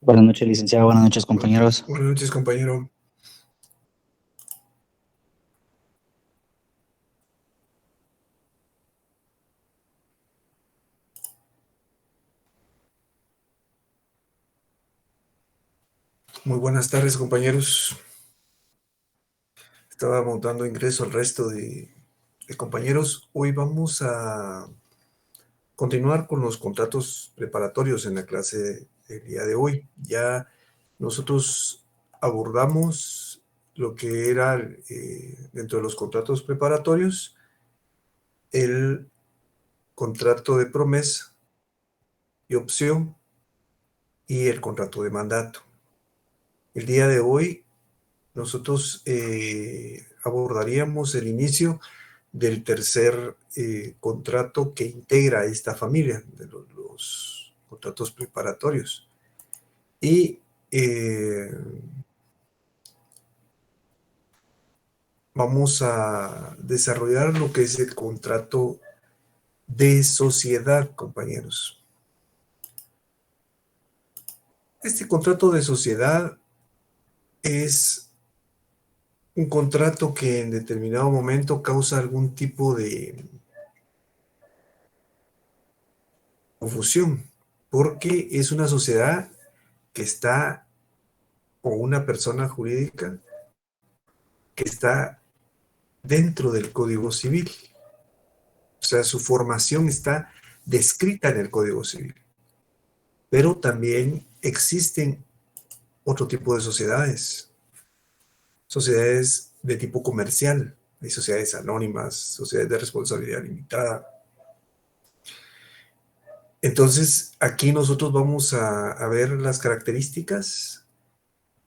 Buenas noches, licenciado. Buenas noches, compañeros. Buenas noches, compañero. Muy buenas tardes, compañeros. Estaba montando ingreso al resto de compañeros. Hoy vamos a continuar con los contratos preparatorios en la clase del día de hoy. Ya nosotros abordamos lo que era dentro de los contratos preparatorios el contrato de promesa y opción y el contrato de mandato. El día de hoy nosotros abordaríamos el inicio del tercer contrato que integra esta familia de los contratos preparatorios. Y vamos a desarrollar lo que es el contrato de sociedad, compañeros. Este contrato de sociedad es un contrato que en determinado momento causa algún tipo de confusión, porque es una sociedad que está, o una persona jurídica que está dentro del Código Civil. O sea, su formación está descrita en el Código Civil. Pero también existen otro tipo de sociedades. Sociedades de tipo comercial. Hay sociedades anónimas, sociedades de responsabilidad limitada. Entonces, aquí nosotros vamos a ver las características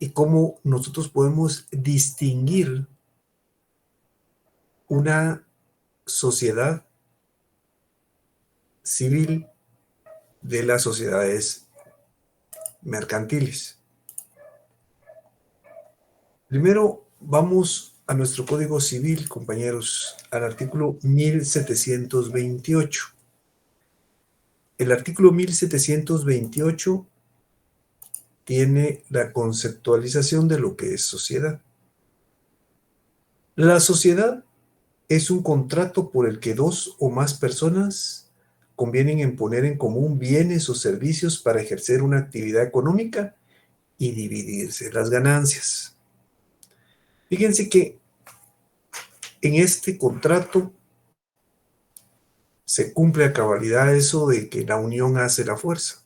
y cómo nosotros podemos distinguir una sociedad civil de las sociedades mercantiles. Primero vamos a nuestro Código Civil, compañeros, al artículo 1728. El artículo 1728 tiene la conceptualización de lo que es sociedad. La sociedad es un contrato por el que dos o más personas convienen en poner en común bienes o servicios para ejercer una actividad económica y dividirse las ganancias. Fíjense que en este contrato se cumple a cabalidad eso de que la unión hace la fuerza.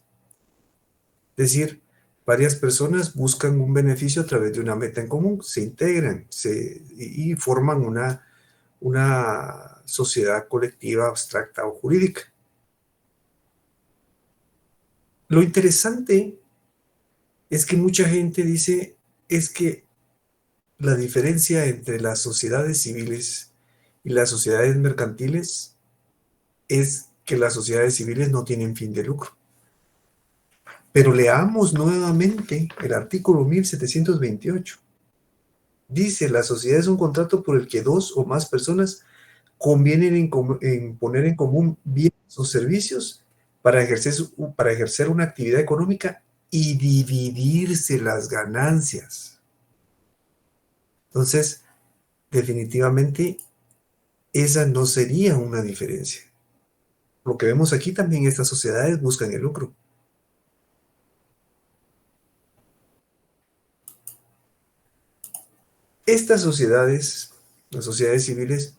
Es decir, varias personas buscan un beneficio a través de una meta en común, se integran y forman una sociedad colectiva abstracta o jurídica. Lo interesante es que mucha gente dice es que la diferencia entre las sociedades civiles y las sociedades mercantiles es que las sociedades civiles no tienen fin de lucro. Pero leamos nuevamente el artículo 1728. Dice, la sociedad es un contrato por el que dos o más personas convienen en poner en común bienes o servicios para ejercer una actividad económica y dividirse las ganancias. Entonces, definitivamente, esa no sería una diferencia. Lo que vemos aquí también, estas sociedades buscan el lucro. Estas sociedades, las sociedades civiles,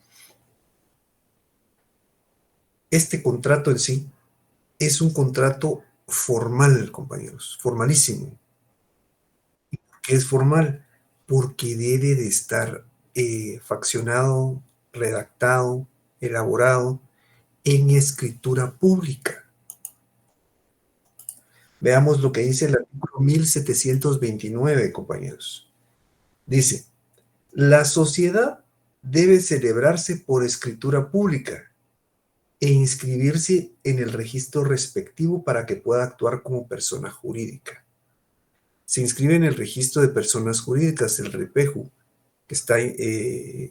este contrato en sí es un contrato formal, compañeros, formalísimo. ¿Qué es formal? Porque debe de estar faccionado, redactado, elaborado en escritura pública. Veamos lo que dice el artículo 1729, compañeros. Dice, la sociedad debe celebrarse por escritura pública e inscribirse en el registro respectivo para que pueda actuar como persona jurídica. Se inscribe en el registro de personas jurídicas, el REPEJU, que está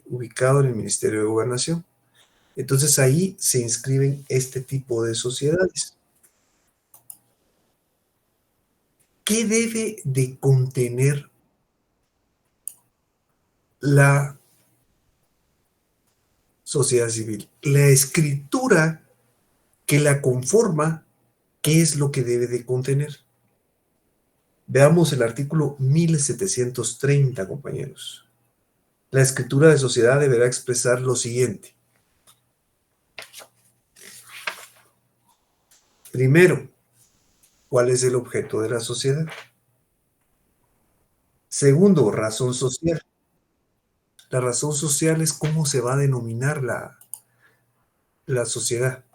ubicado en el Ministerio de Gobernación. Entonces ahí se inscriben este tipo de sociedades. ¿Qué debe de contener la sociedad civil? La escritura que la conforma, ¿qué es lo que debe de contener? Veamos el artículo 1730, compañeros. La escritura de sociedad deberá expresar lo siguiente. Primero, ¿cuál es el objeto de la sociedad? Segundo, razón social. La razón social es cómo se va a denominar la sociedad.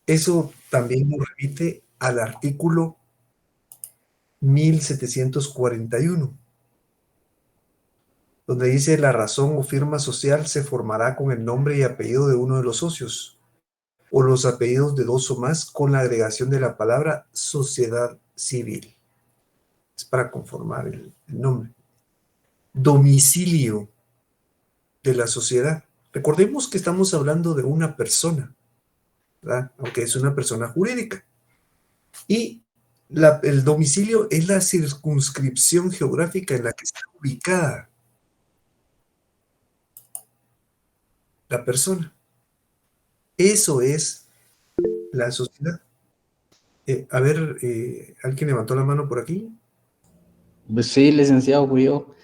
Eso también nos remite al artículo 1741, donde dice: la razón o firma social se formará con el nombre y apellido de uno de los socios, o los apellidos de dos o más, con la agregación de la palabra sociedad civil. Es para conformar el nombre. Domicilio de la sociedad. Recordemos que estamos hablando de una persona, ¿verdad? Aunque es una persona jurídica. Y el domicilio es la circunscripción geográfica en la que está ubicada la persona. Eso es la sociedad. ¿Alguien levantó la mano por aquí? Pues sí, licenciado Julio,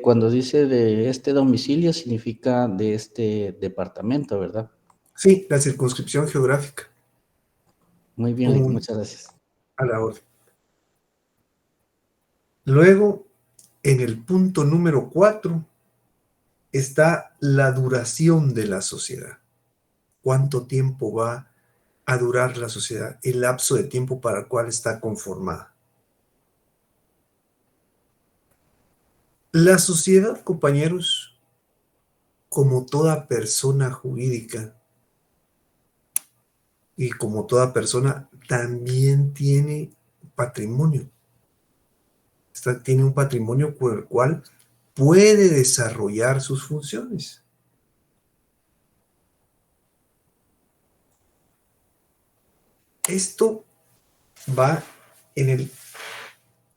cuando dice de este domicilio significa de este departamento, ¿verdad? Sí, la circunscripción geográfica. Muy bien, muchas gracias. A la orden. Luego, en el punto número 4, está la duración de la sociedad. ¿Cuánto tiempo va a durar la sociedad? El lapso de tiempo para el cual está conformada. La sociedad, compañeros, como toda persona jurídica y como toda persona, también tiene patrimonio. Tiene un patrimonio por el cual puede desarrollar sus funciones. Esto va en el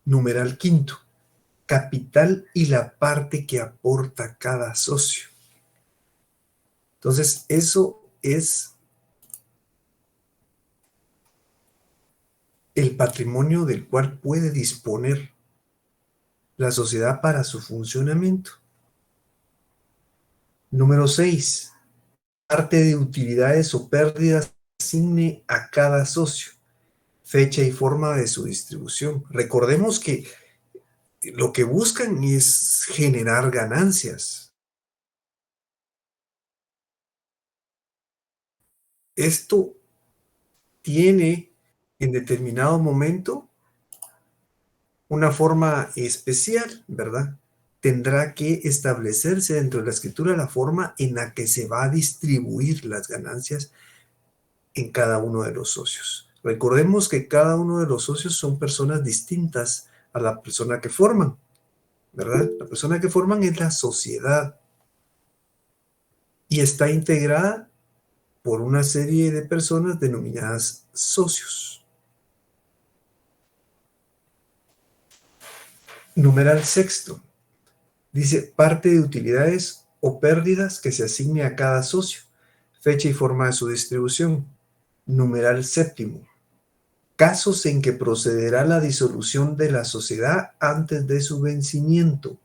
numeral 5, capital y la parte que aporta cada socio. Entonces, eso es el patrimonio del cual puede disponer la sociedad para su funcionamiento. Número 6, parte de utilidades o pérdidas asigne a cada socio, fecha y forma de su distribución. Recordemos que lo que buscan es generar ganancias. Esto tiene en determinado momento una forma especial, ¿verdad? Tendrá que establecerse dentro de la escritura la forma en la que se va a distribuir las ganancias en cada uno de los socios. Recordemos que cada uno de los socios son personas distintas a la persona que forman, ¿verdad? La persona que forman es la sociedad y está integrada por una serie de personas denominadas socios. Numeral 6. Dice parte de utilidades o pérdidas que se asigne a cada socio, fecha y forma de su distribución. Numeral 7. Casos en que procederá la disolución de la sociedad antes de su vencimiento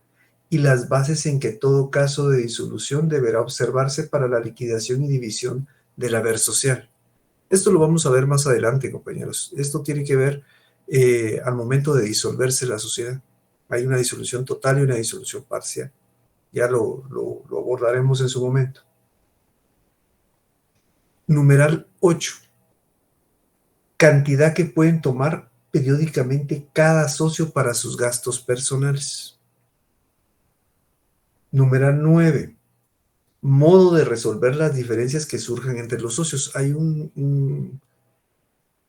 y las bases en que todo caso de disolución deberá observarse para la liquidación y división del haber social. Esto lo vamos a ver más adelante, compañeros. Esto tiene que ver al momento de disolverse la sociedad. Hay una disolución total y una disolución parcial. Ya lo abordaremos en su momento. Numeral 8. Cantidad que pueden tomar periódicamente cada socio para sus gastos personales. Numeral 9. Modo de resolver las diferencias que surjan entre los socios. Hay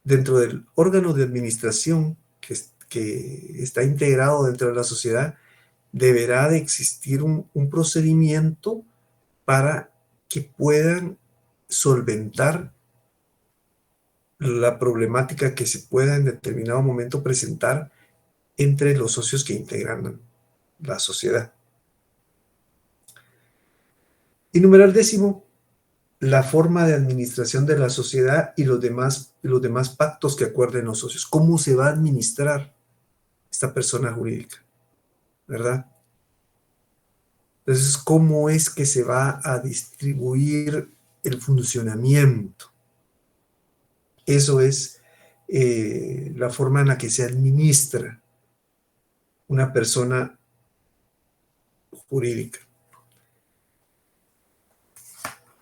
dentro del órgano de administración que está integrado dentro de la sociedad, deberá de existir un procedimiento para que puedan solventar la problemática que se pueda en determinado momento presentar entre los socios que integran la sociedad. Y numeral 10, la forma de administración de la sociedad y los demás pactos que acuerden los socios. ¿Cómo se va a administrar esta persona jurídica? ¿Verdad? Entonces, ¿cómo es que se va a distribuir el funcionamiento? Eso es la forma en la que se administra una persona jurídica.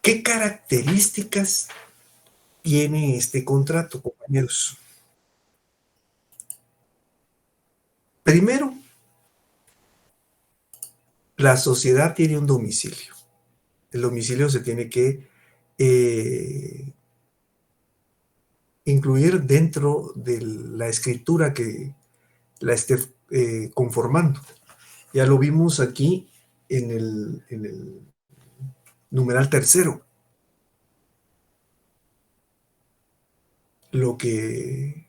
¿Qué características tiene este contrato, compañeros? Primero, la sociedad tiene un domicilio. El domicilio se tiene que incluir dentro de la escritura que la esté conformando. Ya lo vimos aquí en el numeral 3. Lo que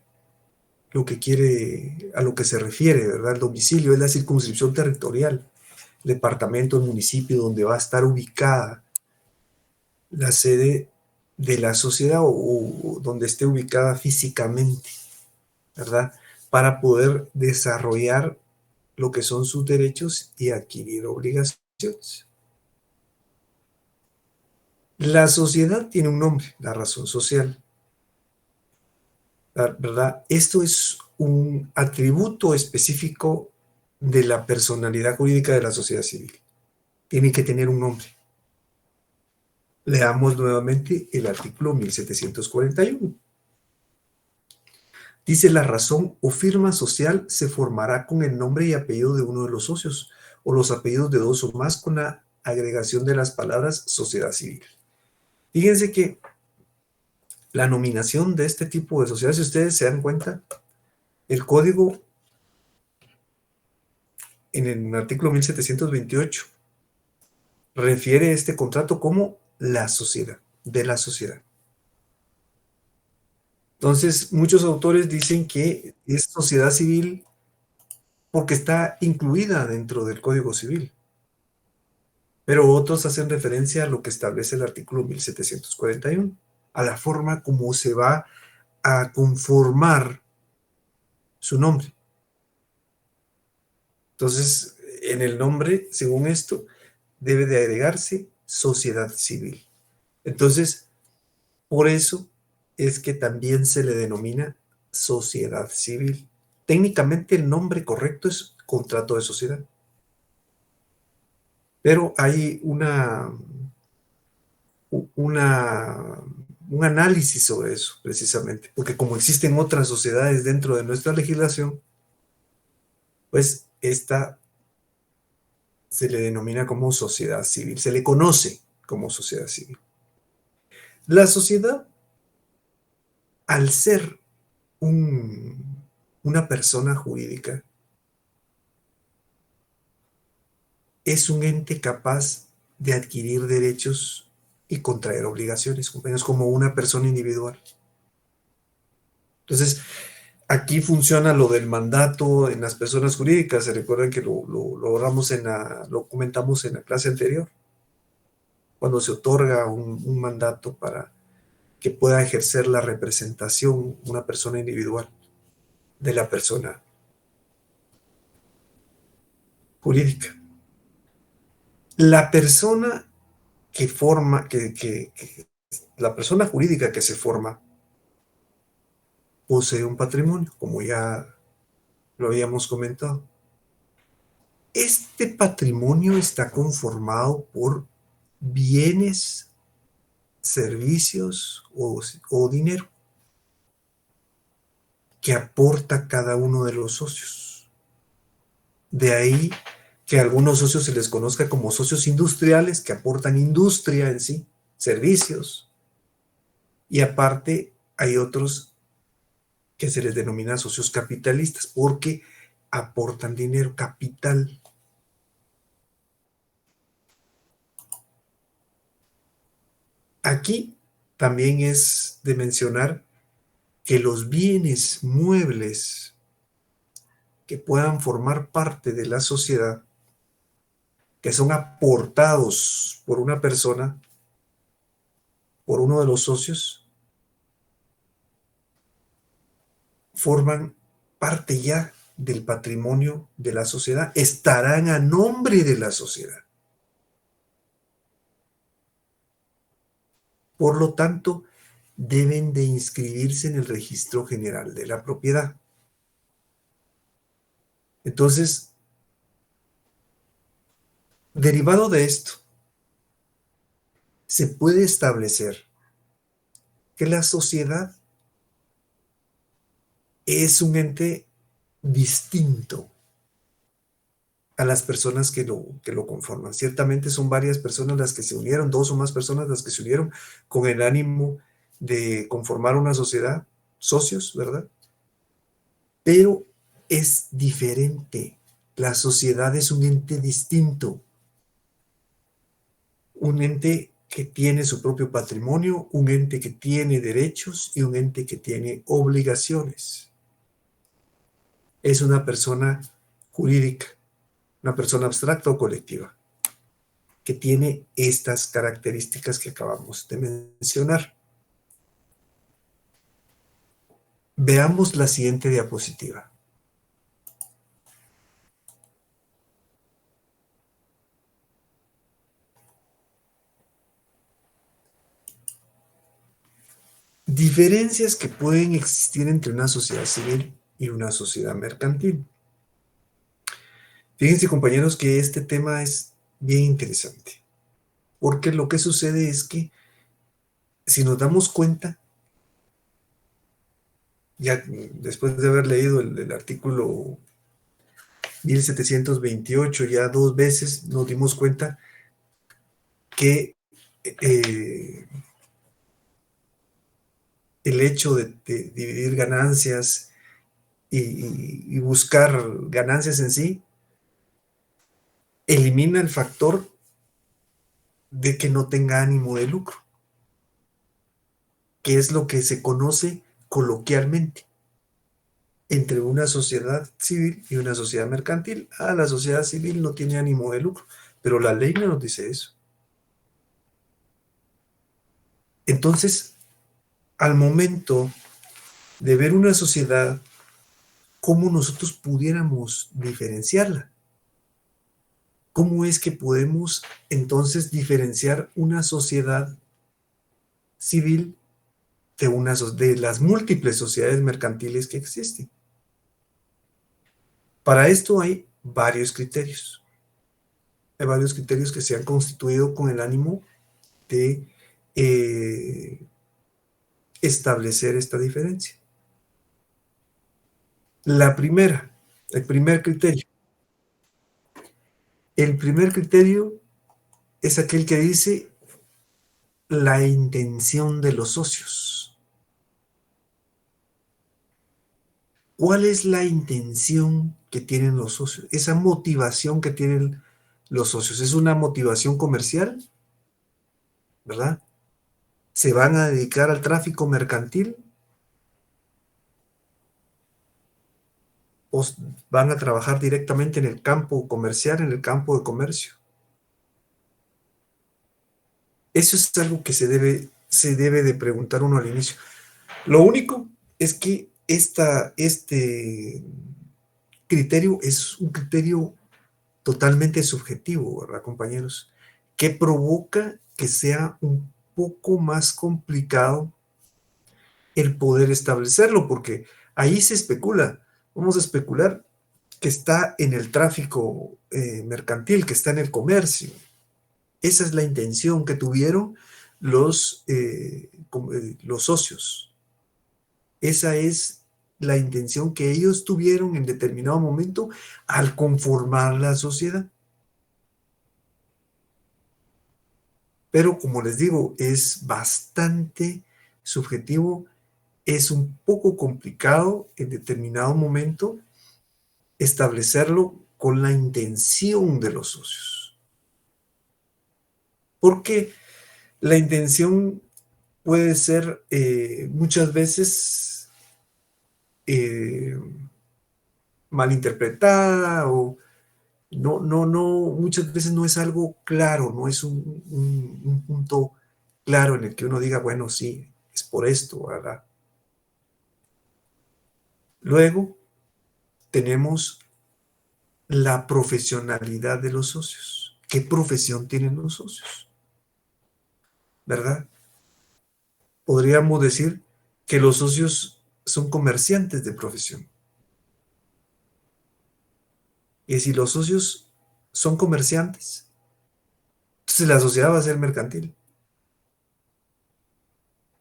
quiere, a lo que se refiere, ¿verdad? El domicilio es la circunscripción territorial, el departamento, el municipio donde va a estar ubicada la sede de la sociedad o donde esté ubicada físicamente, ¿verdad? Para poder desarrollar lo que son sus derechos y adquirir obligaciones. La sociedad tiene un nombre, la razón social, ¿verdad? Esto es un atributo específico de la personalidad jurídica de la sociedad civil. Tiene que tener un nombre. Leamos nuevamente el artículo 1741. Dice: la razón o firma social se formará con el nombre y apellido de uno de los socios, o los apellidos de dos o más, con la agregación de las palabras sociedad civil. Fíjense que la nominación de este tipo de sociedades, si ustedes se dan cuenta, el código en el artículo 1728 refiere este contrato como la sociedad, de la sociedad. Entonces, muchos autores dicen que es sociedad civil porque está incluida dentro del Código Civil, pero otros hacen referencia a lo que establece el artículo 1741, a la forma como se va a conformar su nombre. Entonces, en el nombre, según esto, debe de agregarse sociedad civil. Entonces, por eso es que también se le denomina sociedad civil. Técnicamente el nombre correcto es contrato de sociedad. Pero hay un análisis sobre eso, precisamente, porque como existen otras sociedades dentro de nuestra legislación, pues esta se le denomina como sociedad civil, se le conoce como sociedad civil. La sociedad, al ser una persona jurídica, es un ente capaz de adquirir derechos y contraer obligaciones, menos como una persona individual. Entonces, aquí funciona lo del mandato en las personas jurídicas. Se recuerdan que lo comentamos en la clase anterior, cuando se otorga un mandato para que pueda ejercer la representación una persona individual de la persona jurídica. La persona que forma, la persona jurídica que se forma, posee un patrimonio, como ya lo habíamos comentado. Este patrimonio está conformado por bienes, servicios o dinero que aporta cada uno de los socios. De ahí que a algunos socios se les conozca como socios industriales, que aportan industria en sí, servicios. Y aparte hay otros que se les denomina socios capitalistas, porque aportan dinero, capital. Aquí también es de mencionar que los bienes muebles que puedan formar parte de la sociedad, que son aportados por una persona, por uno de los socios, forman parte ya del patrimonio de la sociedad, estarán a nombre de la sociedad. Por lo tanto, deben de inscribirse en el registro general de la propiedad. Entonces, derivado de esto, se puede establecer que la sociedad es un ente distinto a las personas que lo conforman. Ciertamente son varias personas las que se unieron, 2 o más personas las que se unieron con el ánimo de conformar una sociedad, socios, ¿verdad? Pero es diferente. La sociedad es un ente distinto, un ente que tiene su propio patrimonio, un ente que tiene derechos y un ente que tiene obligaciones. Es una persona jurídica, una persona abstracta o colectiva, que tiene estas características que acabamos de mencionar. Veamos la siguiente diapositiva. Diferencias que pueden existir entre una sociedad civil y una sociedad mercantil. Fíjense, compañeros, que este tema es bien interesante, porque lo que sucede es que si nos damos cuenta, ya después de haber leído el artículo 1728, ya 2 veces nos dimos cuenta que el hecho de dividir ganancias y buscar ganancias en sí elimina el factor de que no tenga ánimo de lucro, que es lo que se conoce coloquialmente entre una sociedad civil y una sociedad mercantil. La sociedad civil no tiene ánimo de lucro, pero la ley no nos dice eso. Entonces, al momento de ver una sociedad, ¿cómo nosotros pudiéramos diferenciarla? ¿Cómo es que podemos entonces diferenciar una sociedad civil de las múltiples sociedades mercantiles que existen? Para esto hay varios criterios. Hay varios criterios que se han constituido con el ánimo de establecer esta diferencia. El primer criterio. El primer criterio es aquel que dice la intención de los socios. ¿Cuál es la intención que tienen los socios? Esa motivación que tienen los socios. ¿Es una motivación comercial? ¿Verdad? ¿Se van a dedicar al tráfico mercantil? ¿O van a trabajar directamente en el campo comercial, en el campo de comercio? Eso es algo que se debe de preguntar uno al inicio. Lo único es que este criterio es un criterio totalmente subjetivo, ¿verdad, compañeros? Que provoca que sea un poco más complicado el poder establecerlo, porque ahí se especula. Vamos a especular que está en el tráfico mercantil, que está en el comercio. Esa es la intención que tuvieron los socios. Esa es la intención que ellos tuvieron en determinado momento al conformar la sociedad. Pero como les digo, es bastante subjetivo, es un poco complicado en determinado momento establecerlo con la intención de los socios. Porque la intención puede ser muchas veces eh, malinterpretada o no, muchas veces no es algo claro, no es un punto claro en el que uno diga, bueno, sí, es por esto, ¿verdad? Luego tenemos la profesionalidad de los socios. ¿Qué profesión tienen los socios? ¿Verdad? Podríamos decir que los socios son comerciantes de profesión. Y si los socios son comerciantes, entonces la sociedad va a ser mercantil.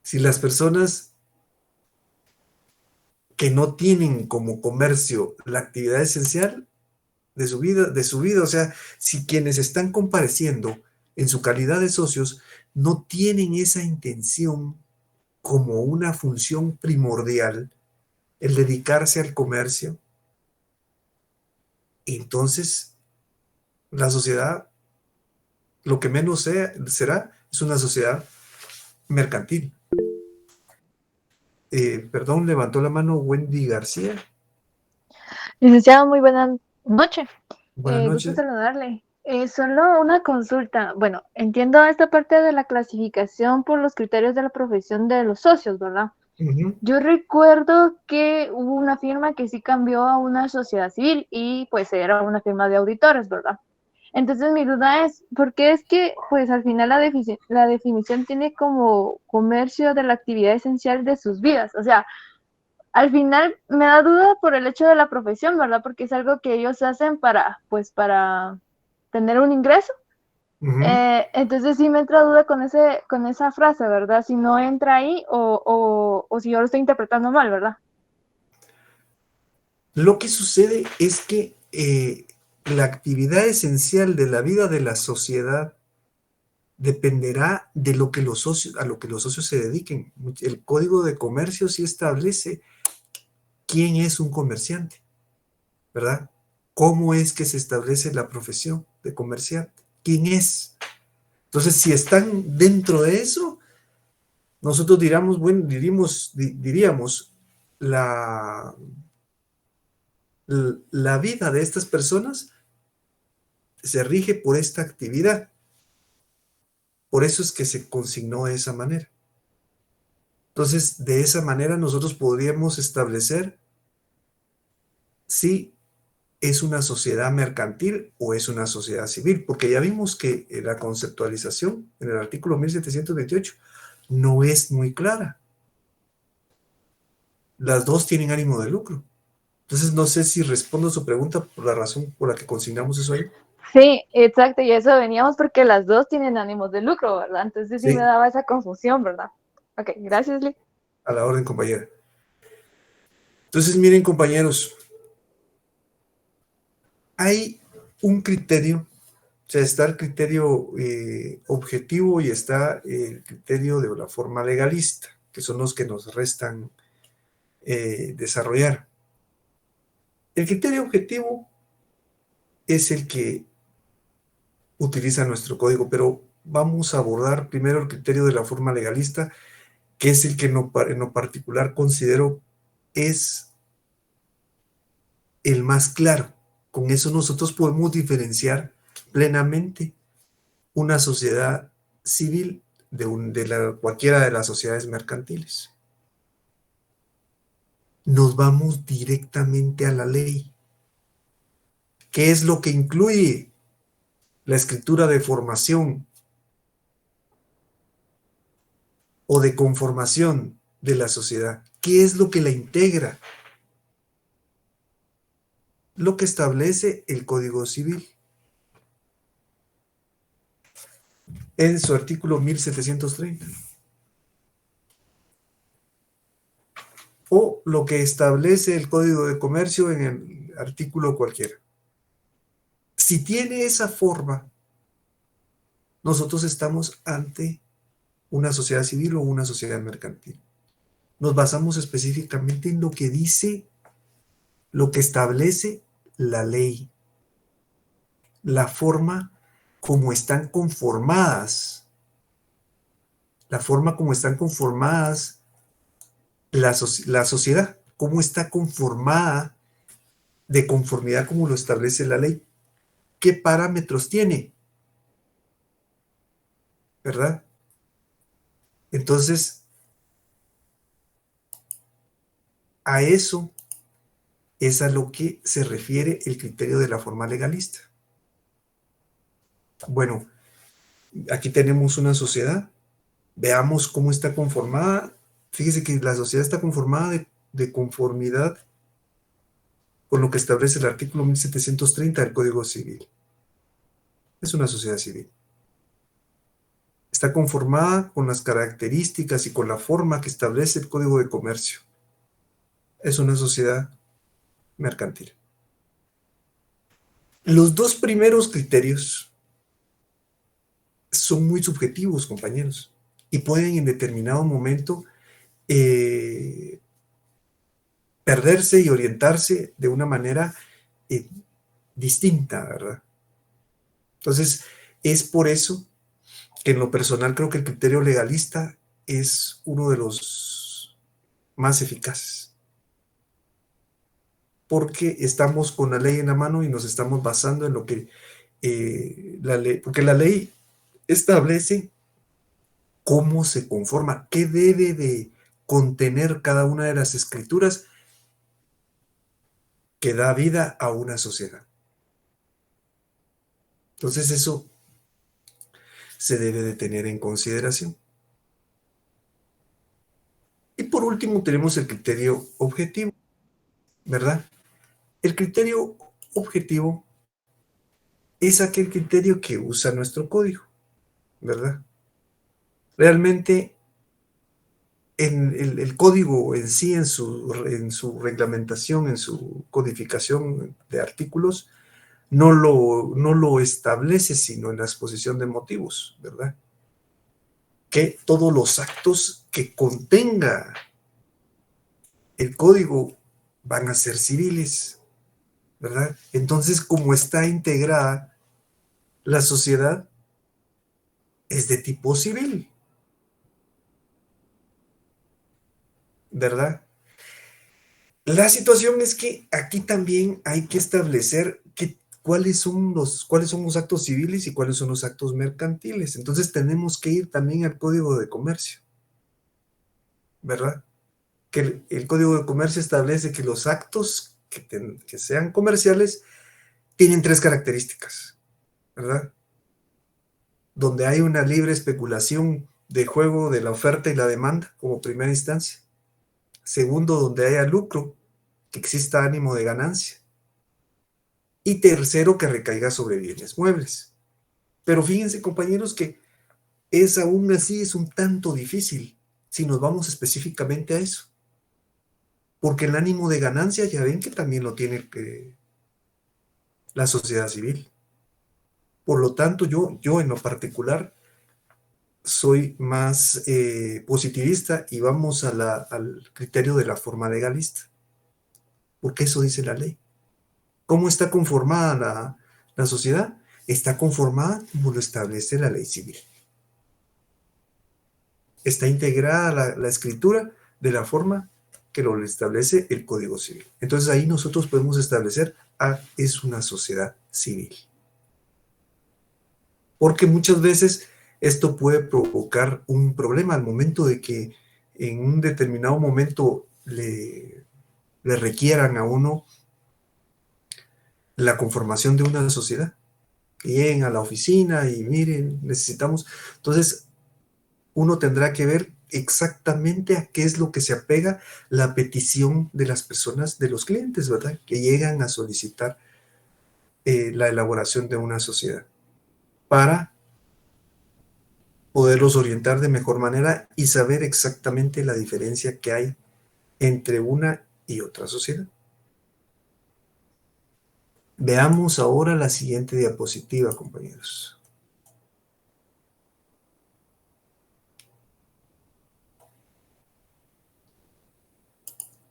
Si las personas que no tienen como comercio la actividad esencial de su vida, o sea, si quienes están compareciendo en su calidad de socios no tienen esa intención como una función primordial, el dedicarse al comercio, entonces la sociedad, lo que menos será, es una sociedad mercantil. Perdón, levantó la mano Wendy García. Licenciado, muy buena noche. Buenas Gusto noches. saludarle. Solo una consulta. Bueno, entiendo esta parte de la clasificación por los criterios de la profesión de los socios, ¿verdad? Uh-huh. Yo recuerdo que hubo una firma que sí cambió a una sociedad civil y pues era una firma de auditores, ¿verdad? Entonces mi duda es, ¿por qué es que pues al final la definición tiene como comercio de la actividad esencial de sus vidas? O sea, al final me da duda por el hecho de la profesión, ¿verdad? Porque es algo que ellos hacen pues, para tener un ingreso. Uh-huh. Entonces sí me entra duda con esa frase, ¿verdad? Si no entra ahí o si yo lo estoy interpretando mal, ¿verdad? Lo que sucede es que la actividad esencial de la vida de la sociedad dependerá de lo que a lo que los socios se dediquen. El Código de Comercio sí establece quién es un comerciante, ¿verdad? ¿Cómo es que se establece la profesión de comerciante? ¿Quién es? Entonces, si están dentro de eso, nosotros diríamos la vida de estas personas se rige por esta actividad. Por eso es que se consignó de esa manera. Entonces, de esa manera nosotros podríamos establecer si es una sociedad mercantil o es una sociedad civil, porque ya vimos que la conceptualización en el artículo 1728 no es muy clara. Las dos tienen ánimo de lucro. Entonces, no sé si respondo a su pregunta por la razón por la que consignamos eso ahí. Sí, exacto, y eso veníamos porque las dos tienen ánimos de lucro, ¿verdad? Entonces sí me Sí, daba esa confusión, ¿verdad? Ok, gracias, Lee. a la orden, compañera. Entonces, miren, compañeros, hay un criterio, o sea, está el criterio objetivo y está el criterio de la forma legalista, que son los que nos restan desarrollar. El criterio objetivo es el que utiliza nuestro código, pero vamos a abordar primero el criterio de la forma legalista, que es el que en lo particular considero es el más claro. Con eso nosotros podemos diferenciar plenamente una sociedad civil de cualquiera de las sociedades mercantiles. Nos vamos directamente a la ley. ¿Qué es lo que incluye la escritura de formación o de conformación de la sociedad? ¿Qué es lo que la integra? Lo que establece el Código Civil en su artículo 1730. O lo que establece el Código de Comercio en el artículo cualquiera. Si tiene esa forma, nosotros estamos ante una sociedad civil o una sociedad mercantil. Nos basamos específicamente en lo que dice, lo que establece la ley, la forma como están conformadas, la forma como están conformadas la sociedad, cómo está conformada, de conformidad como lo establece la ley. ¿Qué parámetros tiene? ¿Verdad? Entonces, a eso es a lo que se refiere el criterio de la forma legalista. Bueno, aquí tenemos una sociedad. Veamos cómo está conformada. Fíjese que la sociedad está conformada de conformidad con lo que establece el artículo 1730 del Código Civil. Es una sociedad civil. Está conformada con las características y con la forma que establece el Código de Comercio. Es una sociedad mercantil. Los dos primeros criterios son muy subjetivos, compañeros, y pueden en determinado momento perderse y orientarse de una manera distinta, ¿verdad? Entonces, es por eso que en lo personal creo que el criterio legalista es uno de los más eficaces, porque estamos con la ley en la mano y nos estamos basando en lo que la ley, porque la ley establece cómo se conforma, qué debe de contener cada una de las escrituras que da vida a una sociedad. Entonces eso se debe de tener en consideración. Y por último tenemos el criterio objetivo, ¿verdad? El criterio objetivo es aquel criterio que usa nuestro código, ¿verdad? Realmente el código en sí, en su reglamentación, en su codificación de artículos, no lo establece sino en la exposición de motivos, ¿verdad? Que todos los actos que contenga el código van a ser civiles, ¿verdad? Entonces, como está integrada la sociedad, es de tipo civil, ¿verdad? La situación es que aquí también hay que establecer cuáles son los actos civiles y cuáles son los actos mercantiles. Entonces tenemos que ir también al Código de Comercio, ¿verdad? Que el Código de Comercio establece que los actos que sean comerciales tienen 3 características, ¿verdad? Donde hay una libre especulación de juego de la oferta y la demanda como primera instancia. Segundo, donde haya lucro, que exista ánimo de ganancia. Y tercero, que recaiga sobre bienes muebles. Pero fíjense, compañeros, que aún así es un tanto difícil si nos vamos específicamente a eso. Porque el ánimo de ganancia ya ven que también lo tiene la sociedad civil. Por lo tanto, yo en lo particular soy más positivista y vamos al criterio de la forma legalista. Porque eso dice la ley. ¿Cómo está conformada la sociedad? Está conformada como lo establece la ley civil. Está integrada la escritura de la forma que lo establece el Código Civil. Entonces ahí nosotros podemos establecer, es una sociedad civil. Porque muchas veces esto puede provocar un problema al momento de que en un determinado momento le requieran a uno la conformación de una sociedad. Que lleguen a la oficina y miren, necesitamos. Entonces, uno tendrá que ver exactamente a qué es lo que se apega la petición de las personas, de los clientes, ¿verdad? Que llegan a solicitar la elaboración de una sociedad para poderlos orientar de mejor manera y saber exactamente la diferencia que hay entre una y otra sociedad. Veamos ahora la siguiente diapositiva, compañeros.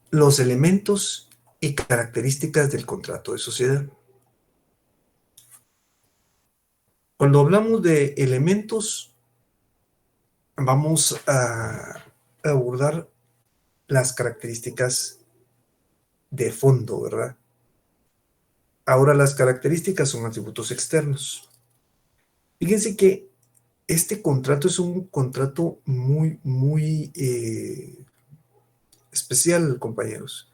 Los elementos y características del contrato de sociedad. Cuando hablamos de elementos, vamos a abordar las características de fondo, ¿verdad? Ahora las características son atributos externos. Fíjense que este contrato es un contrato muy, muy especial, compañeros,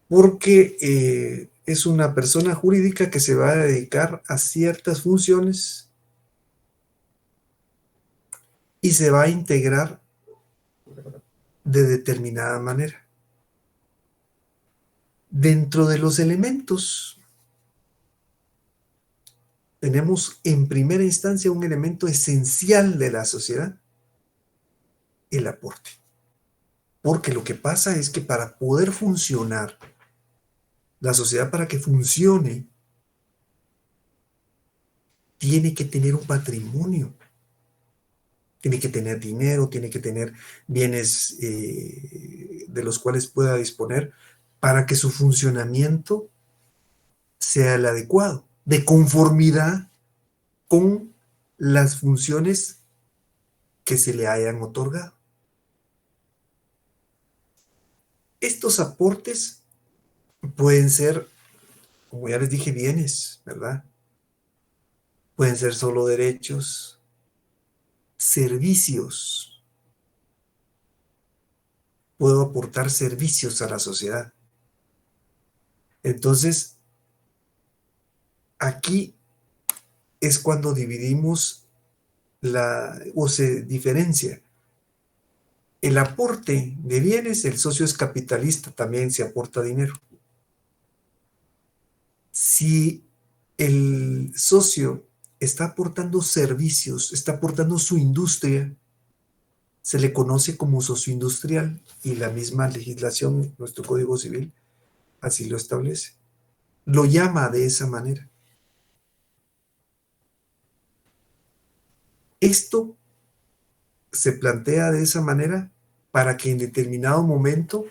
porque es una persona jurídica que se va a dedicar a ciertas funciones y se va a integrar de determinada manera. Dentro de los elementos, tenemos en primera instancia un elemento esencial de la sociedad, el aporte. Porque lo que pasa es que para poder funcionar, la sociedad para que funcione, tiene que tener un patrimonio. Tiene que tener dinero, tiene que tener bienes de los cuales pueda disponer para que su funcionamiento sea el adecuado, de conformidad con las funciones que se le hayan otorgado. Estos aportes pueden ser, como ya les dije, bienes, ¿verdad? Pueden ser solo derechos, servicios. Puedo aportar servicios a la sociedad. Entonces, aquí es cuando dividimos o se diferencia. El aporte de bienes, el socio es capitalista, también se aporta dinero. Si el socio está aportando servicios, está aportando su industria, se le conoce como socio industrial y la misma legislación, nuestro Código Civil, así lo establece. Lo llama de esa manera. Esto se plantea de esa manera para que en determinado momento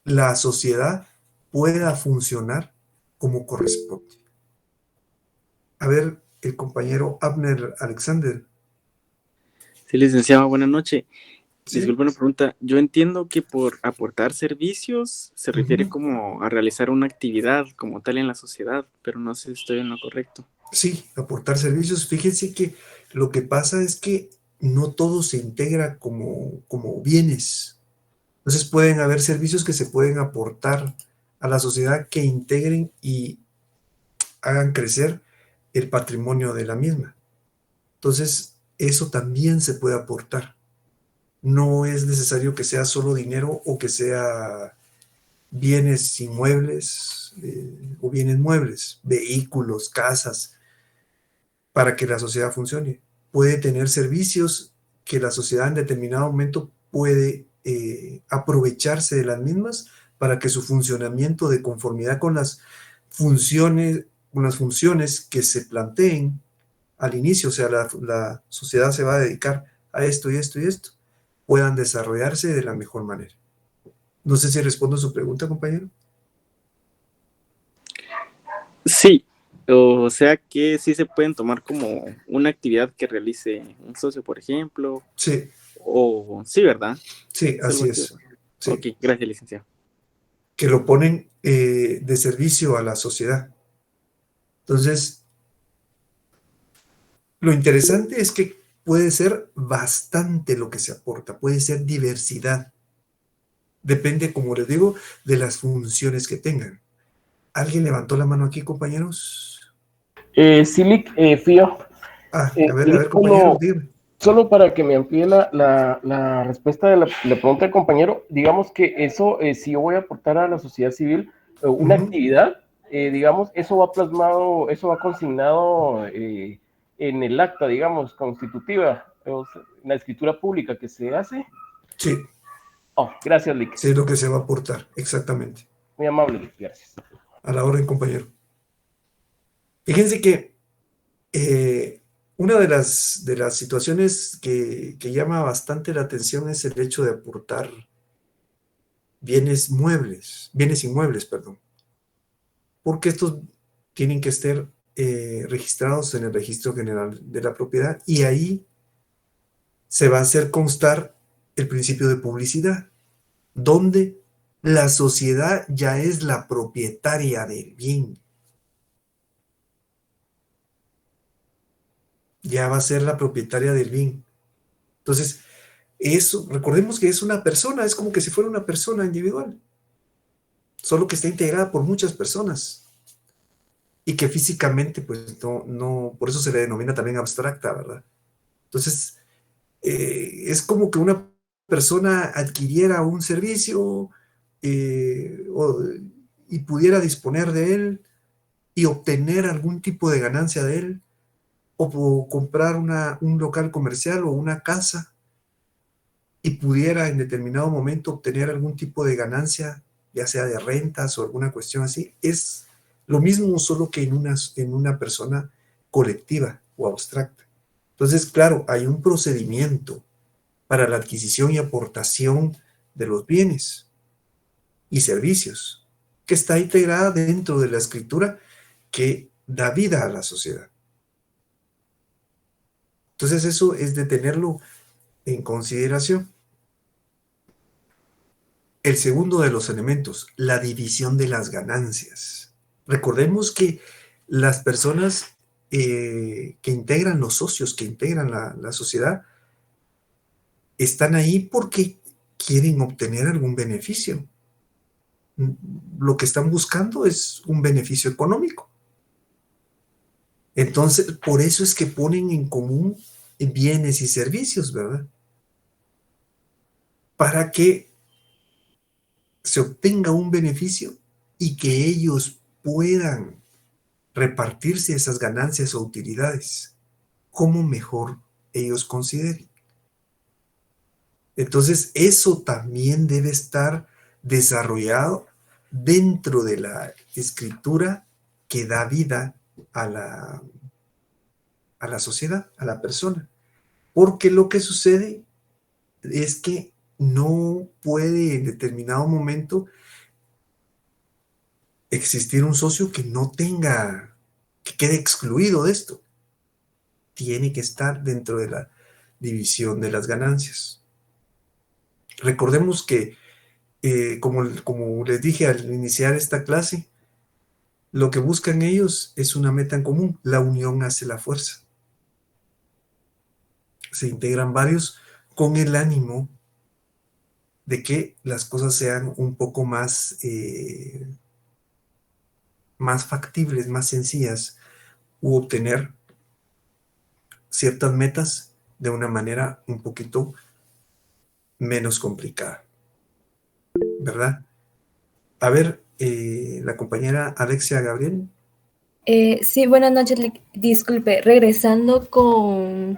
la sociedad pueda funcionar como corresponde. A ver, el compañero Abner Alexander. Sí, licenciado, buenas noches. Sí. Disculpe una pregunta. Yo entiendo que por aportar servicios se refiere como a realizar una actividad como tal en la sociedad, pero no sé si estoy en lo correcto. Sí, aportar servicios. Fíjense que lo que pasa es que no todo se integra como bienes. Entonces pueden haber servicios que se pueden aportar a la sociedad que integren y hagan crecer el patrimonio de la misma. Entonces, eso también se puede aportar. No es necesario que sea solo dinero o que sea bienes inmuebles o bienes muebles, vehículos, casas, para que la sociedad funcione. Puede tener servicios que la sociedad en determinado momento puede aprovecharse de las mismas para que su funcionamiento de conformidad con las funciones que se planteen al inicio, o sea, la sociedad se va a dedicar a esto y esto y esto, puedan desarrollarse de la mejor manera. No sé si respondo a su pregunta, compañero. Sí, o sea que sí se pueden tomar como una actividad que realice un socio, por ejemplo. Sí. O sí, ¿verdad? Sí, así es. Sí. Ok, gracias, licenciado. Que lo ponen de servicio a la sociedad. Entonces, lo interesante es que puede ser bastante lo que se aporta, puede ser diversidad. Depende, como les digo, de las funciones que tengan. ¿Alguien levantó la mano aquí, compañeros? Silic, Fío. A ver, compañero, dígame. Solo para que me amplíe la respuesta de la pregunta del compañero, digamos que eso, si yo voy a aportar a la sociedad civil una actividad, digamos, eso va plasmado, eso va consignado en el acta, digamos, constitutiva, en la escritura pública que se hace. Sí. Oh, gracias, Lick. Sí, es lo que se va a aportar, exactamente. Muy amable, Lick, gracias. A la orden, compañero. Fíjense que una de las situaciones que llama bastante la atención es el hecho de aportar bienes inmuebles, porque estos tienen que estar registrados en el Registro General de la Propiedad y ahí se va a hacer constar el principio de publicidad, donde La sociedad ya es la propietaria del bien. Ya va a ser la propietaria del bien. Entonces, eso, recordemos que es una persona, es como que si fuera una persona individual, solo que está integrada por muchas personas y que físicamente, pues no, por eso se le denomina también abstracta, ¿verdad? Entonces, es como que una persona adquiriera un servicio y pudiera disponer de él y obtener algún tipo de ganancia de él, o comprar un local comercial o una casa y pudiera en determinado momento obtener algún tipo de ganancia, ya sea de rentas o alguna cuestión así. Es lo mismo, solo que en una persona colectiva o abstracta. Entonces, claro, hay un procedimiento para la adquisición y aportación de los bienes y servicios que está integrada dentro de la escritura que da vida a la sociedad. Entonces, eso es de tenerlo en consideración. El segundo de los elementos, la división de las ganancias. Recordemos que las personas que integran, los socios que integran la sociedad, están ahí porque quieren obtener algún beneficio. Lo que están buscando es un beneficio económico. Entonces, por eso es que ponen en común bienes y servicios, ¿verdad? Para que se obtenga un beneficio y que ellos puedan repartirse esas ganancias o utilidades como mejor ellos consideren. Entonces, eso también debe estar desarrollado dentro de la escritura que da vida a la sociedad, a la persona. Porque lo que sucede es que no puede en determinado momento existir un socio que no tenga, que quede excluido de esto. Tiene que estar dentro de la división de las ganancias. Recordemos que, como les dije al iniciar esta clase, lo que buscan ellos es una meta en común. La unión hace la fuerza. Se integran varios con el ánimo de que las cosas sean un poco más factibles, más sencillas, u obtener ciertas metas de una manera un poquito menos complicada, ¿verdad? A ver, la compañera Alexia Gabriel. Sí, buenas noches. Disculpe, regresando con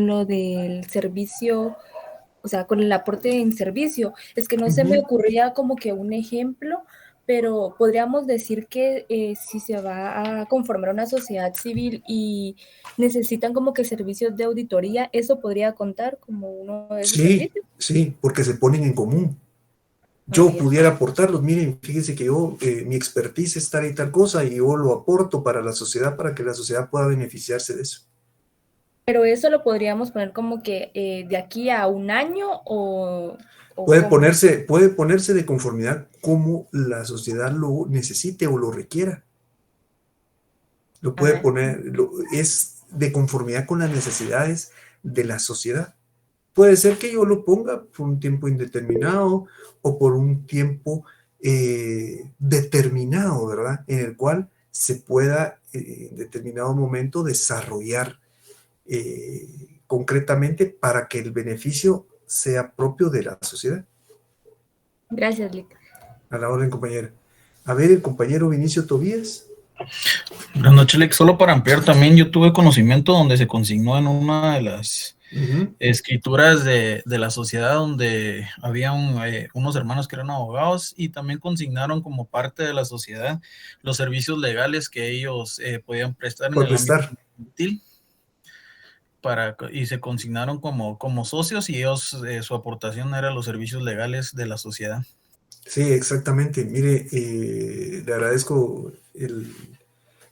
lo del servicio, o sea, con el aporte en servicio, es que no se me ocurría como que un ejemplo, pero podríamos decir que si se va a conformar una sociedad civil y necesitan como que servicios de auditoría, ¿eso podría contar como uno de esos servicios? Sí, porque se ponen en común. Yo pudiera aportarlos, miren, fíjense que yo, mi expertise es tal y tal cosa, y yo lo aporto para la sociedad, para que la sociedad pueda beneficiarse de eso. Pero eso lo podríamos poner como que de aquí a un año o puede ponerse de conformidad como la sociedad lo necesite o lo requiera. Lo puede poner, es de conformidad con las necesidades de la sociedad. Puede ser que yo lo ponga por un tiempo indeterminado o por un tiempo determinado, ¿verdad? En el cual se pueda en determinado momento desarrollar concretamente para que el beneficio sea propio de la sociedad. Gracias, Lick. A la orden, compañera. A ver, el compañero Vinicio Tobías. Buenas noches, Lick. Solo para ampliar también, yo tuve conocimiento donde se consignó en una de las escrituras de la sociedad, donde había unos hermanos que eran abogados y también consignaron como parte de la sociedad los servicios legales que ellos podían prestar en el ámbito infantil. Y se consignaron como socios, y ellos, su aportación era los servicios legales de la sociedad. Sí, exactamente. Mire, le agradezco el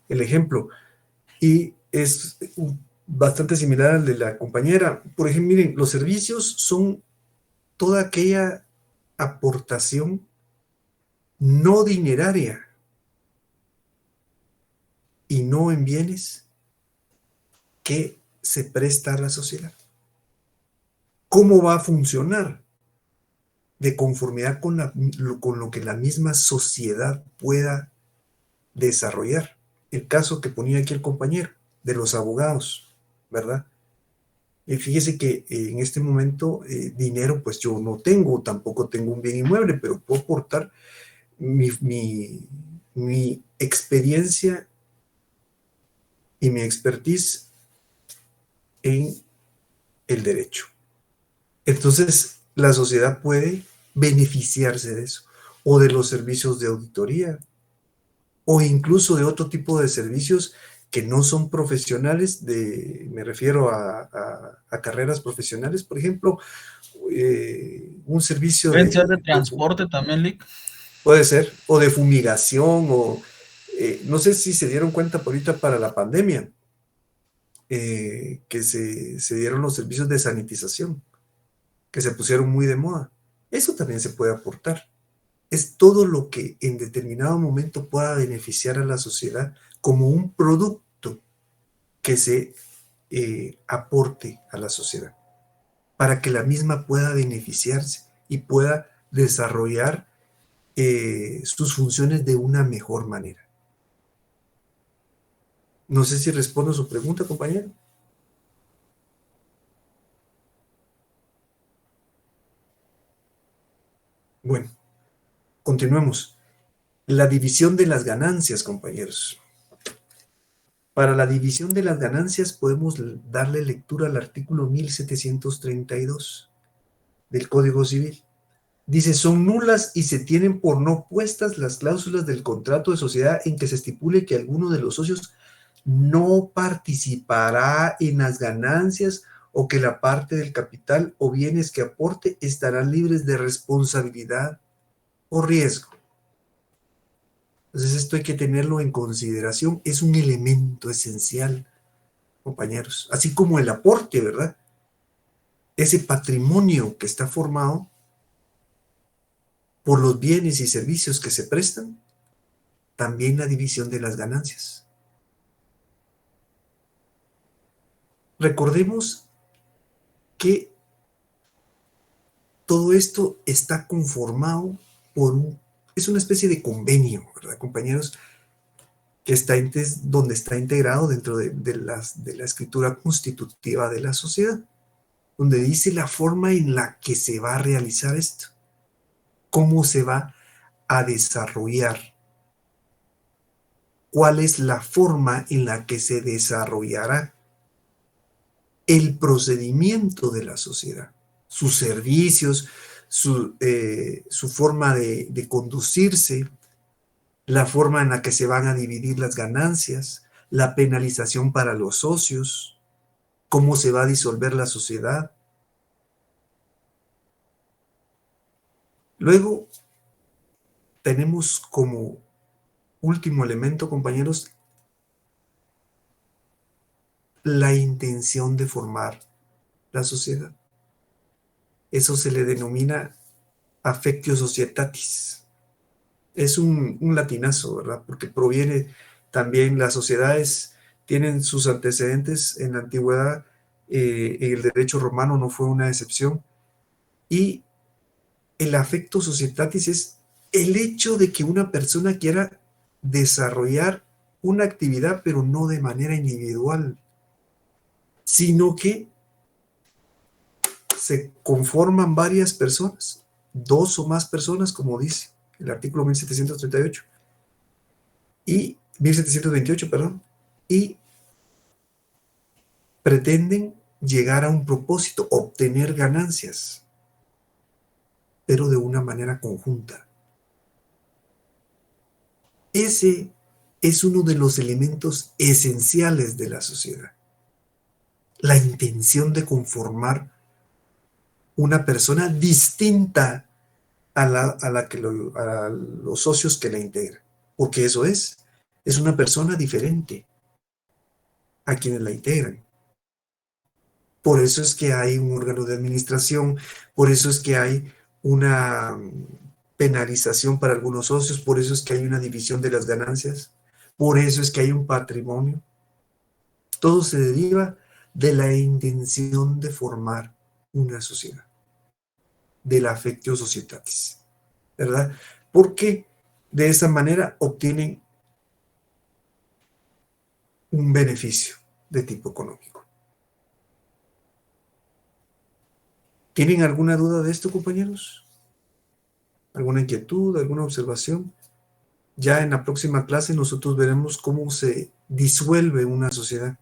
ejemplo. Y es bastante similar al de la compañera. Por ejemplo, miren, los servicios son toda aquella aportación no dineraria y no en bienes que se presta a la sociedad. ¿Cómo va a funcionar? De conformidad con lo que la misma sociedad pueda desarrollar. El caso que ponía aquí el compañero de los abogados, ¿verdad? Fíjese que en este momento dinero pues yo no tengo, tampoco tengo un bien inmueble, pero puedo aportar mi experiencia y mi expertise en el derecho. Entonces la sociedad puede beneficiarse de eso, o de los servicios de auditoría, o incluso de otro tipo de servicios que no son profesionales, me refiero a carreras profesionales, por ejemplo, un servicio ¿Pueden ser de transporte también, Lick? Puede ser, o de fumigación, o no sé si se dieron cuenta ahorita para la pandemia, que se dieron los servicios de sanitización, que se pusieron muy de moda. Eso también se puede aportar. Es todo lo que en determinado momento pueda beneficiar a la sociedad como un producto que se aporte a la sociedad, para que la misma pueda beneficiarse y pueda desarrollar sus funciones de una mejor manera. No sé si respondo a su pregunta, compañero. Bueno, continuemos. La división de las ganancias, compañeros. Para la división de las ganancias podemos darle lectura al artículo 1732 del Código Civil. Dice, son nulas y se tienen por no puestas las cláusulas del contrato de sociedad en que se estipule que alguno de los socios no participará en las ganancias o que la parte del capital o bienes que aporte estarán libres de responsabilidad o riesgo. Entonces esto hay que tenerlo en consideración, es un elemento esencial, compañeros, así como el aporte, ¿verdad? Ese patrimonio que está formado por los bienes y servicios que se prestan, también la división de las ganancias. Recordemos que todo esto está conformado es una especie de convenio, ¿verdad, compañeros? Que donde está integrado dentro de la escritura constitutiva de la sociedad, donde dice la forma en la que se va a realizar esto, cómo se va a desarrollar, cuál es la forma en la que se desarrollará el procedimiento de la sociedad, sus servicios, su forma de conducirse, la forma en la que se van a dividir las ganancias, la penalización para los socios, cómo se va a disolver la sociedad. Luego, tenemos como último elemento, compañeros, la intención de formar la sociedad. Eso se le denomina affectio societatis. Es un latinazo, ¿verdad? Porque proviene también, las sociedades tienen sus antecedentes en la antigüedad, en el derecho romano no fue una excepción, y el affectio societatis es el hecho de que una persona quiera desarrollar una actividad, pero no de manera individual, sino que se conforman varias personas, dos o más personas, como dice el artículo 1738 y 1728, perdón, y pretenden llegar a un propósito, obtener ganancias, pero de una manera conjunta. Ese es uno de los elementos esenciales de la sociedad. La intención de conformar una persona distinta a los socios que la integran, porque eso es una persona diferente a quienes la integran. Por eso es que hay un órgano de administración, por eso es que hay una penalización para algunos socios, por eso es que hay una división de las ganancias, por eso es que hay un patrimonio. Todo se deriva de la intención de formar una sociedad, del affectio societatis, ¿verdad? Porque de esa manera obtienen un beneficio de tipo económico. ¿Tienen alguna duda de esto, compañeros? ¿Alguna inquietud, alguna observación? Ya en la próxima clase nosotros veremos cómo se disuelve una sociedad,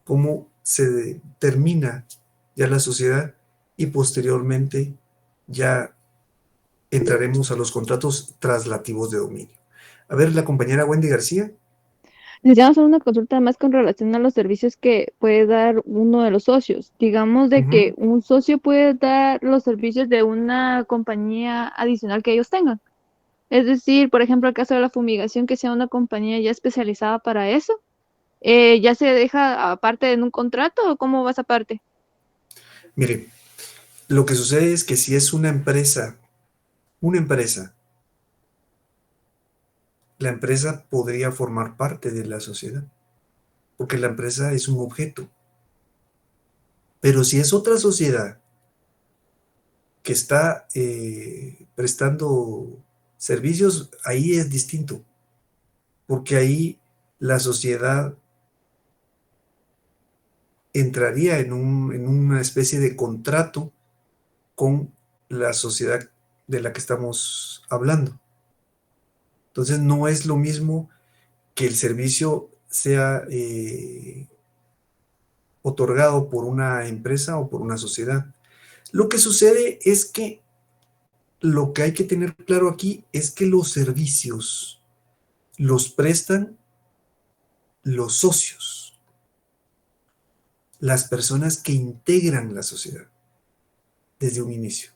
cómo se termina ya la sociedad y posteriormente ya entraremos a los contratos traslativos de dominio. A ver, la compañera Wendy García. Les llamo a hacer una consulta más con relación a los servicios que puede dar uno de los socios. Digamos de que un socio puede dar los servicios de una compañía adicional que ellos tengan. Es decir, por ejemplo, el caso de la fumigación, que sea una compañía ya especializada para eso. ¿Ya se deja aparte en un contrato o cómo va esa parte? Mire, lo que sucede es que si es una empresa, la empresa podría formar parte de la sociedad, porque la empresa es un objeto. Pero si es otra sociedad que está prestando servicios, ahí es distinto, porque ahí la sociedad entraría en una especie de contrato con la sociedad de la que estamos hablando. Entonces no es lo mismo que el servicio sea otorgado por una empresa o por una sociedad. Lo que sucede es que lo que hay que tener claro aquí es que los servicios los prestan los socios, las personas que integran la sociedad desde un inicio.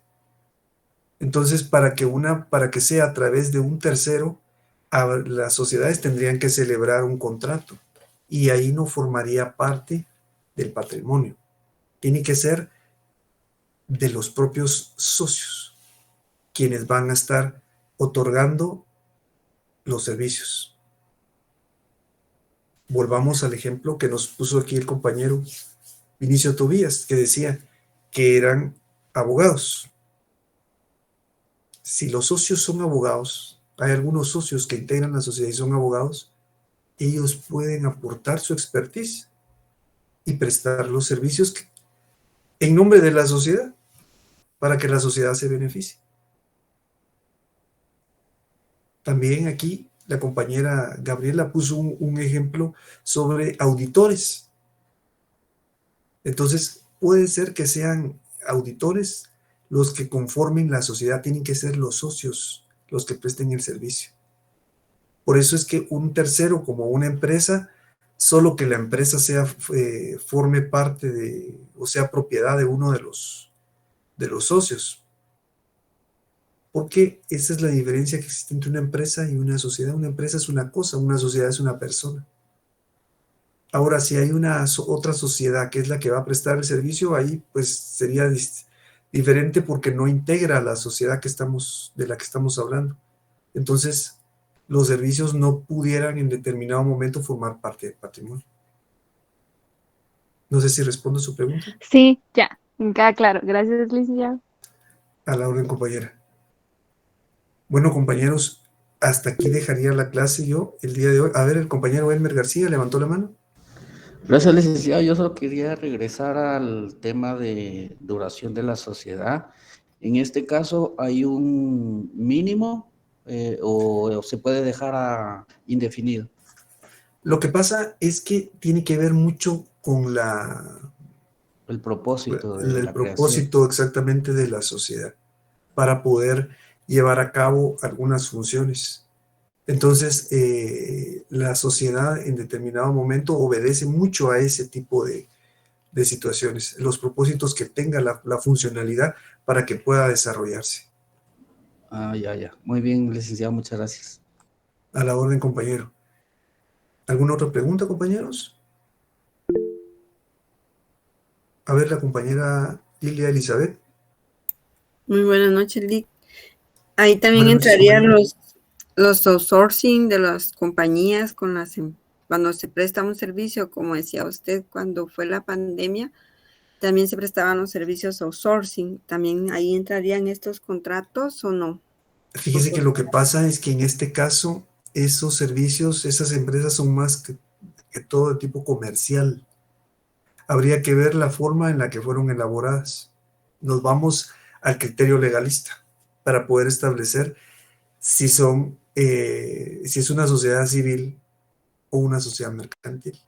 Entonces, para que sea a través de un tercero, las sociedades tendrían que celebrar un contrato y ahí no formaría parte del patrimonio. Tiene que ser de los propios socios quienes van a estar otorgando los servicios. Volvamos al ejemplo que nos puso aquí el compañero Vinicio Tobías, que decía que eran abogados. Si los socios son abogados, hay algunos socios que integran la sociedad y son abogados, ellos pueden aportar su expertise y prestar los servicios en nombre de la sociedad para que la sociedad se beneficie. También aquí la compañera Gabriela puso un ejemplo sobre auditores. Entonces, puede ser que sean auditores los que conformen la sociedad, tienen que ser los socios los que presten el servicio. Por eso es que un tercero, como una empresa, solo que la empresa forme parte o sea propiedad de uno de los socios. Porque esa es la diferencia que existe entre una empresa y una sociedad. Una empresa es una cosa, una sociedad es una persona. Ahora, si hay otra sociedad que es la que va a prestar el servicio, ahí pues sería diferente porque no integra a la sociedad de la que estamos hablando. Entonces, los servicios no pudieran en determinado momento formar parte del patrimonio. No sé si respondo a su pregunta. Sí, ya, queda claro. Gracias, licenciado. A la orden, compañera. Bueno, compañeros, hasta aquí dejaría la clase yo el día de hoy. A ver, el compañero Elmer García levantó la mano. Gracias, licenciado. Yo solo quería regresar al tema de duración de la sociedad. En este caso, ¿hay un mínimo o se puede dejar a indefinido? Lo que pasa es que tiene que ver mucho con el propósito de la propósito exactamente de la sociedad para poder llevar a cabo algunas funciones. Entonces, la sociedad en determinado momento obedece mucho a ese tipo de situaciones, los propósitos que tenga la funcionalidad para que pueda desarrollarse. Ya. Muy bien, licenciado, muchas gracias. A la orden, compañero. ¿Alguna otra pregunta, compañeros? A ver, la compañera Lilia Elizabeth. Muy buenas noches, Lic. Ahí también Bueno, entrarían los outsourcing de las compañías con cuando se presta un servicio, como decía usted, cuando fue la pandemia, también se prestaban los servicios outsourcing. ¿También ahí entrarían estos contratos o no? Fíjese que lo que pasa es que en este caso, esos servicios, esas empresas son más que todo de tipo comercial. Habría que ver la forma en la que fueron elaboradas. Nos vamos al criterio legalista para poder establecer si si es una sociedad civil o una sociedad mercantil.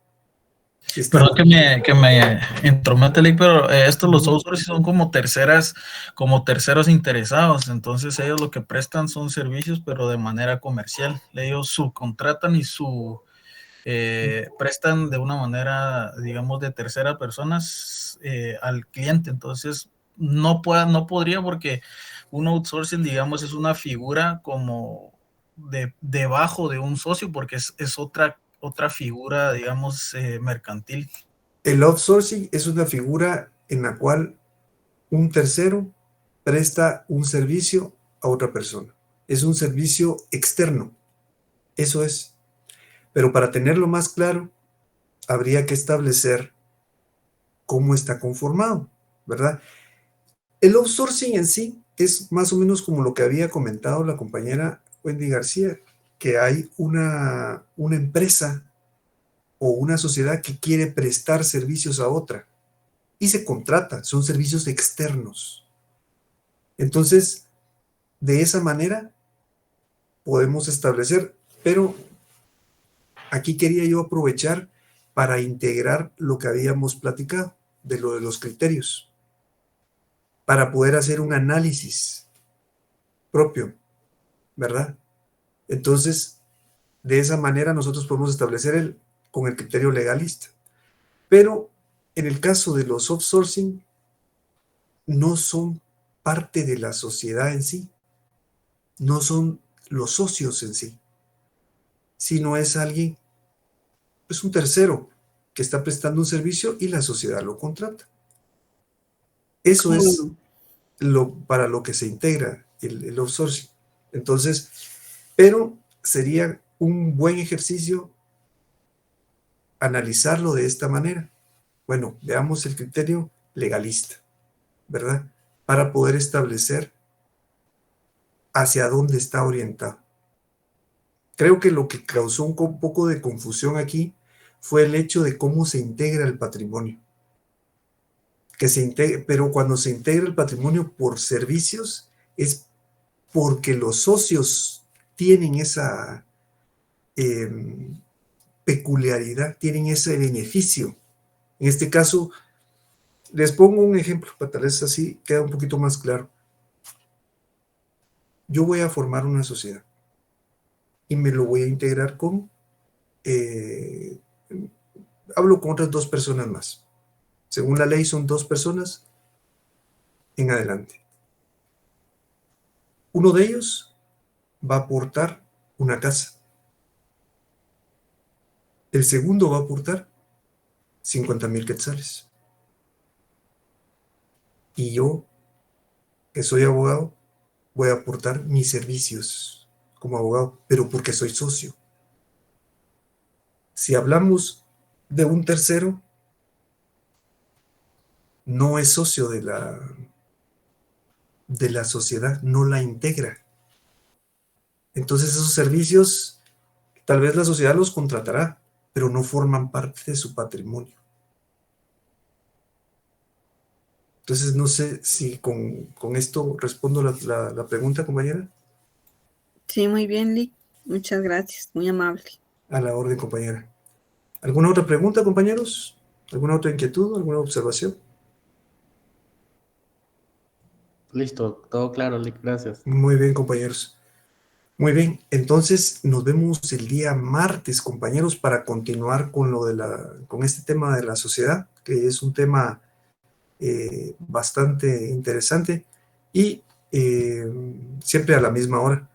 Si está- Perdón que me entromete, Lick, pero estos los outsourcing son como terceros interesados, entonces ellos lo que prestan son servicios, pero de manera comercial. Ellos subcontratan y prestan de una manera, digamos, de tercera personas al cliente. Entonces, no podría, porque un outsourcing, digamos, es una figura como debajo de un socio, porque es otra figura, digamos, mercantil. El outsourcing es una figura en la cual un tercero presta un servicio a otra persona. Es un servicio externo. Eso es. Pero para tenerlo más claro, habría que establecer cómo está conformado, ¿verdad? El outsourcing en sí es más o menos como lo que había comentado la compañera Wendy García, que hay una empresa o una sociedad que quiere prestar servicios a otra y se contrata, son servicios externos. Entonces, de esa manera podemos establecer, pero aquí quería yo aprovechar para integrar lo que habíamos platicado de lo de los criterios, para poder hacer un análisis propio, ¿verdad? Entonces, de esa manera nosotros podemos establecer con el criterio legalista. Pero en el caso de los outsourcing, no son parte de la sociedad en sí, no son los socios en sí, sino es alguien, es un tercero que está prestando un servicio y la sociedad lo contrata. Eso es para lo que se integra el outsourcing. Entonces, pero sería un buen ejercicio analizarlo de esta manera. Bueno, veamos el criterio legalista, ¿verdad? Para poder establecer hacia dónde está orientado. Creo que lo que causó un poco de confusión aquí fue el hecho de cómo se integra el patrimonio. Pero cuando se integra el patrimonio por servicios es porque los socios tienen esa peculiaridad, tienen ese beneficio. En este caso, les pongo un ejemplo, para tal vez así queda un poquito más claro. Yo voy a formar una sociedad y me lo voy a integrar hablo con otras 2 personas más. Según la ley son 2 personas en adelante. Uno de ellos va a aportar una casa. El segundo va a aportar 50,000 quetzales. Y yo, que soy abogado, voy a aportar mis servicios como abogado, pero porque soy socio. Si hablamos de un tercero, no es socio de la sociedad, no la integra. Entonces esos servicios, tal vez la sociedad los contratará, pero no forman parte de su patrimonio. Entonces no sé si con esto respondo la pregunta, compañera. Sí, muy bien, Lick. Muchas gracias, muy amable. A la orden, compañera. ¿Alguna otra pregunta, compañeros? ¿Alguna otra inquietud? ¿Alguna observación? Listo, todo claro, Lick, gracias. Muy bien, compañeros. Muy bien, entonces nos vemos el día martes, compañeros, para continuar con este tema de la sociedad, que es un tema bastante interesante y siempre a la misma hora.